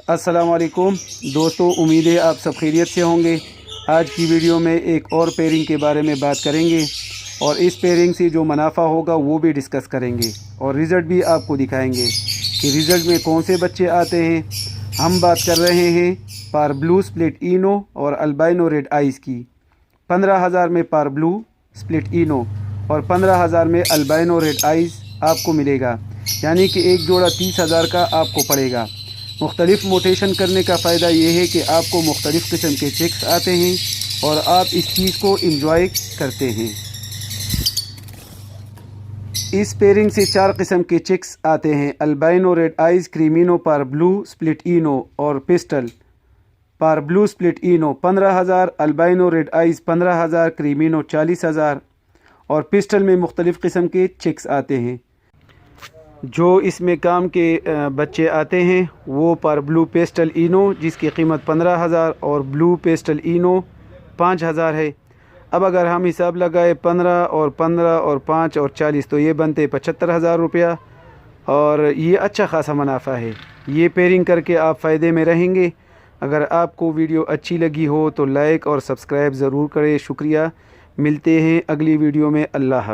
अस्सलाम वालेकुम दोस्तों, उम्मीद है आप सब खैरियत से होंगे। आज की वीडियो में एक और पेयरिंग के बारे में बात करेंगे और इस पेयरिंग से जो मुनाफा होगा वो भी डिस्कस करेंगे और रिज़ल्ट भी आपको दिखाएंगे कि रिज़ल्ट में कौन से बच्चे आते हैं। हम बात कर रहे हैं पार ब्लू स्प्लिट इनो और अल्बाइनो रेड आइज़ की। 15,000 में पार ब्लू स्प्लिट इनो और 15,000 में अल्बाइनो रेड आइज़ आपको मिलेगा, यानी कि एक जोड़ा 30,000 का आपको पड़ेगा। मुख्तलिफ़ मोटेशन करने का फ़ायदा ये है कि आपको मुख्तलिफ़ किस्म के चिक्स आते हैं और आप इस चीज़ को इंजॉय करते हैं। इस पेयरिंग से 4 किस्म के चिक्स आते हैं: albino red eyes, creamino parblue split ino और pastel parblue split ino 15,000, albino red eyes 15,000, creamino 40,000 और पिस्टल में मुख्तलिफ़ किस्म के चिक्स आते हैं। जो इसमें काम के बच्चे आते हैं वो पार ब्लू पेस्टल इनो जिसकी कीमत 15,000 और ब्लू पेस्टल इनो 5,000 है। अब अगर हम हिसाब लगाए 15 और 15 और 5 और 40 तो ये बनते 75,000 रुपया और ये अच्छा खासा मुनाफा है। ये पेयरिंग करके आप फ़ायदे में रहेंगे। अगर आपको वीडियो अच्छी लगी हो तो लाइक और सब्सक्राइब ज़रूर करें। शुक्रिया। मिलते हैं अगली वीडियो में। अल्लाह हाफ़िज़।